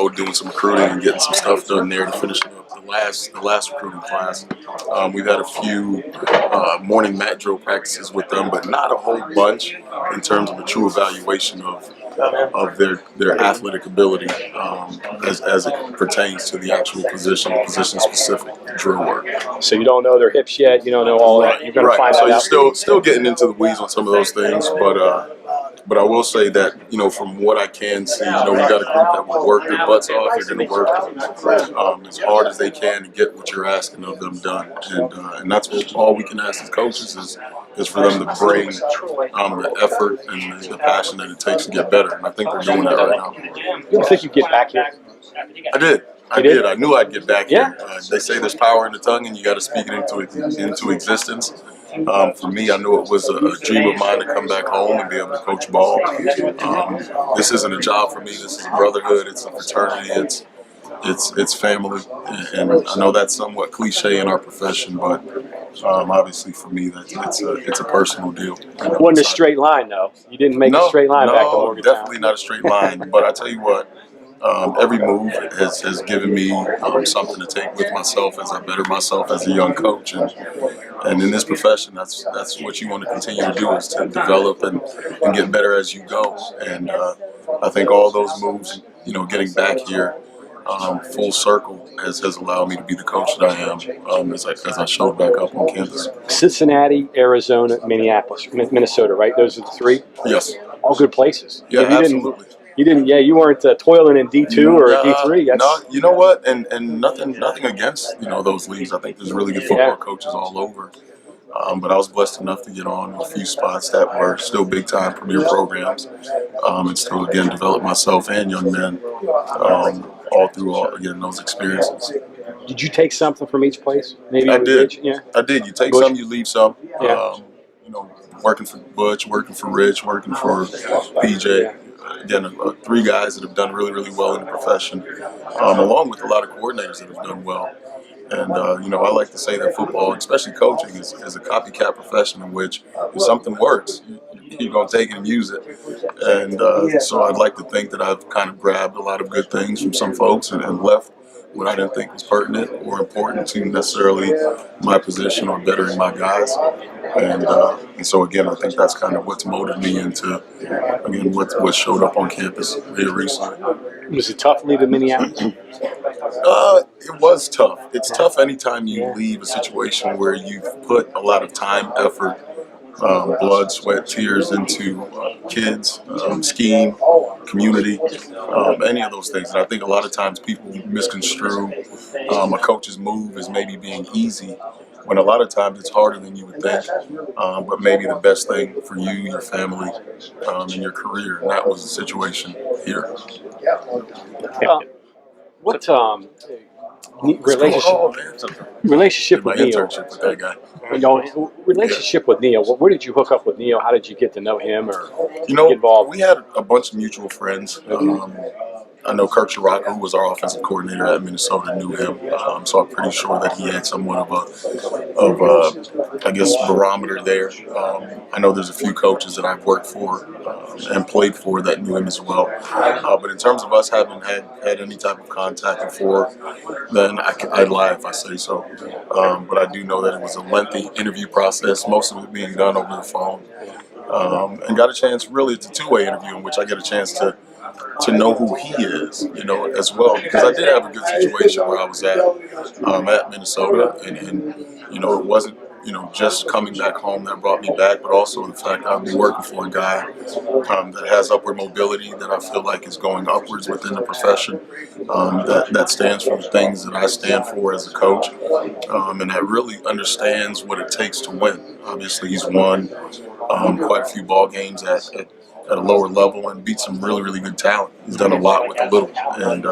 go doing some recruiting and getting some stuff done there to finish up the last recruiting class. We've had a few morning mat drill practices with them, but not a whole bunch in terms of a true evaluation of their athletic ability as it pertains to the actual position specific drill work. So you don't know their hips yet. You don't know all that. You're going to find so that out. you're still getting into the weeds on some of those things, but I will say that, from what I can see, we got a group that will work their butts off. They're going to work as hard as they can to get what you're asking of them done. And that's what all we can ask as coaches is for them to bring the effort and the passion that it takes to get better. And I think they're doing that right now. You don't think you get back here? I did. I knew I'd get back here. They say there's power in the tongue, and you got to speak it into existence. For me, I knew it was a dream of mine to come back home and be able to coach ball. This isn't a job for me. This is a brotherhood. It's a fraternity. It's family. And I know that's somewhat cliche in our profession, but obviously for me, it's a personal deal. It wasn't a straight line, though. You didn't make a straight line back to Morgantown. Definitely not a straight line. But I tell you what. Every move has given me something to take with myself as I better myself as a young coach, and in this profession, that's what you want to continue to do, is to develop and get better as you go. And I think all those moves, getting back here full circle has allowed me to be the coach that I am as I showed back up on campus. Cincinnati, Arizona, Minneapolis, Minnesota, right? Those are the three? Yes. All good places. Yeah, absolutely. You weren't toiling in D2 or D3. No, you know what? And nothing against those leagues. I think there's really good football coaches all over. But I was blessed enough to get on a few spots that were still big time premier programs, and still again develop myself and young men all through those experiences. Did you take something from each place? Maybe I did. Yeah. I did. You take some, you leave some. Yeah. Working for Butch, working for Rich, working for PJ. Again, three guys that have done really, really well in the profession, along with a lot of coordinators that have done well. And, I like to say that football, especially coaching, is a copycat profession in which if something works, you're going to take it and use it. And so I'd like to think that I've kind of grabbed a lot of good things from some folks and left what I didn't think was pertinent or important to necessarily my position or bettering my guys. And so, again, I think that's kind of what's motivated me into, again, what showed up on campus here recently. Was it tough leaving Minneapolis? It was tough. It's tough anytime you leave a situation where you've put a lot of time, effort, blood, sweat, tears into kids, scheme, community, any of those things. And I think a lot of times people misconstrue a coach's move as maybe being easy, when a lot of times it's harder than you would think, but maybe the best thing for you, your family, and your career. And that was the situation here. What relationship with Neil? Internship with that guy. Relationship with Neil. Where did you hook up with Neil? How did you get to know him or get involved? We had a bunch of mutual friends. I know Kirk Chirac, who was our offensive coordinator at Minnesota, knew him. So I'm pretty sure that he had somewhat of a barometer there. I know there's a few coaches that I've worked for and played for that knew him as well. But in terms of us having had any type of contact before, then I'd lie if I say so. But I do know that it was a lengthy interview process, most of it being done over the phone. And got a chance, really, it's a two-way interview in which I get a chance to know who he is, as well. Because I did have a good situation where I was at Minnesota, and it wasn't, just coming back home that brought me back, but also the fact I'll be working for a guy that has upward mobility, that I feel like is going upwards within the profession, that stands for the things that I stand for as a coach, and that really understands what it takes to win. Obviously, he's won quite a few ball games at a lower level and beat some really, really good talent. He's done a lot with a little, and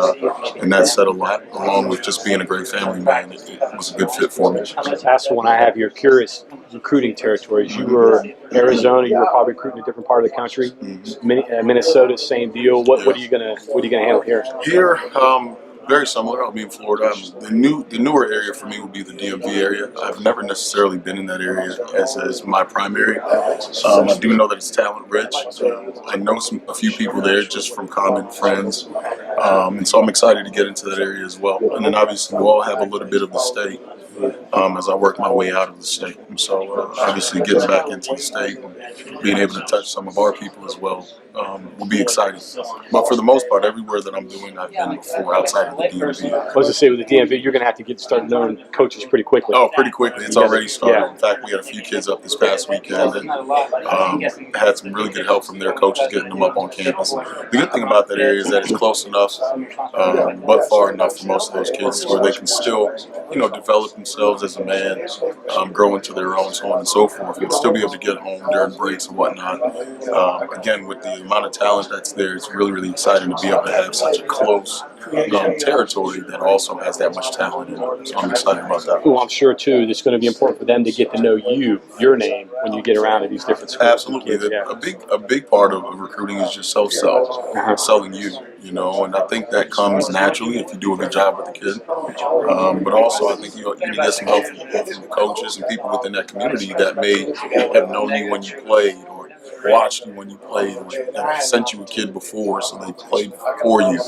that said a lot, along with just being a great family man. It was a good fit for me. That's when I have your curious recruiting territories. You were Arizona. You were probably recruiting a different part of the country. Minnesota, same deal. What are you gonna handle here? Here, very similar. I'll be in Florida. The newer area for me will be the DMV area. I've never necessarily been in that area as my primary. I do know that it's talent rich. I know a few people there just from common friends And so I'm excited to get into that area as well. And then obviously we'll all have a little bit of the state as I work my way out of the state. And so obviously getting back into the state and being able to touch some of our people as well will be exciting. But for the most part, everywhere that I'm doing, I've been before outside of the DMV. I was going to say with the DMV, you're going to have to start knowing coaches pretty quickly. Oh, pretty quickly. It's already started. In fact, we had a few kids up this past weekend and had some really good help from their coaches getting them up on campus. The good thing about that area is that it's close enough, but far enough for most of those kids to where they can still, develop themselves as a man, grow into their own, so on and so forth, and still be able to get home during breaks and whatnot. Again, with the amount of talent that's there, it's really, really exciting to be able to have such a close territory that also has that much talent in it. So I'm excited about that. Oh, I'm sure too. It's going to be important for them to get to know your name when you get around to these different schools. Absolutely. A big part of recruiting is just self-sell, selling you. And I think that comes naturally if you do a good job with the kid. But also, I think you need to get some help from the coaches and people within that community that may have known you when you played, or watched you when you played, or sent you a kid before, so they played for you.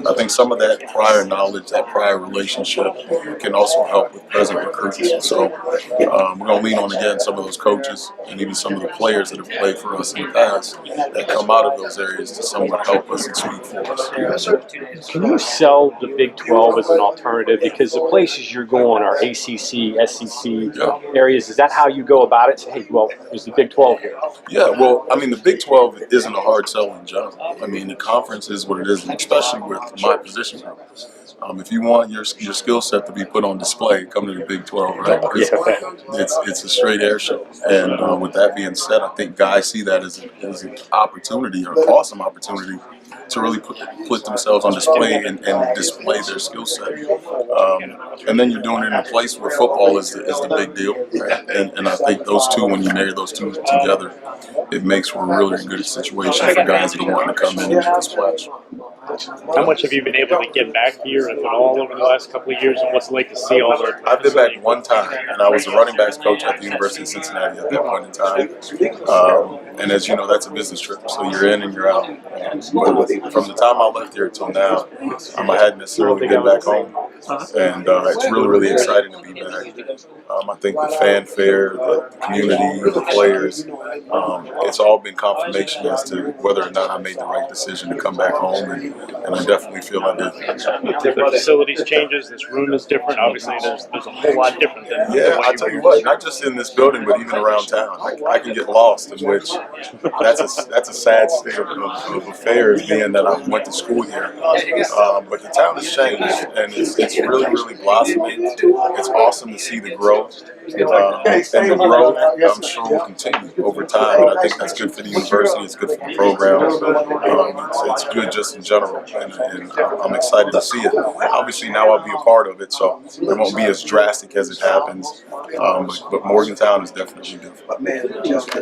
I think some of that prior knowledge, that prior relationship, can also help with present recruits. So we're going to lean on, again, some of those coaches and even some of the players that have played for us in the past that come out of those areas to somewhat help us and speak for us. Can you sell the Big 12 as an alternative? Because the places you're going are ACC, SEC areas. Is that how you go about it? Say, hey, well, there's the Big 12 here. Yeah, well, I mean, the Big 12 isn't a hard sell in general. I mean, the conference is what it is, especially with my position group. If you want your skill set to be put on display, come to the Big 12, right? It's a straight air show. And with that being said, I think guys see that as an opportunity, or an awesome opportunity, to really put themselves on display and display their skill set. And then you're doing it in a place where football is the big deal. Right? And I think those two, when you marry those two together, it makes for a really good situation for guys that are wanting to come in and make a splash. How much have you been able to get back here, if at all, over the last couple of years, and what's it like to see all the... I've been back one time, and I was a running backs coach at the University of Cincinnati at that point in time. And as you know, that's a business trip, so you're in and you're out. But from the time I left here till now, I hadn't necessarily been back home. And it's really, really exciting to be back. I think the fanfare, the community, the players, it's all been confirmation as to whether or not I made the right decision to come back home, and I definitely feel I did. The facilities changes, this room is different, obviously there's a whole lot different than I tell you what, not just in this building, but even around town. I can get lost, in which that's a sad state of affairs, being that I went to school here. But the town has changed, and it's really, really blossoming. It's awesome to see the growth. And the growth, I'm sure, will continue over time. And I think that's good for the university, it's good for the program. It's good just in general, and I'm excited to see it. Obviously, now I'll be a part of it, so it won't be as drastic as it happens. But Morgantown is definitely different.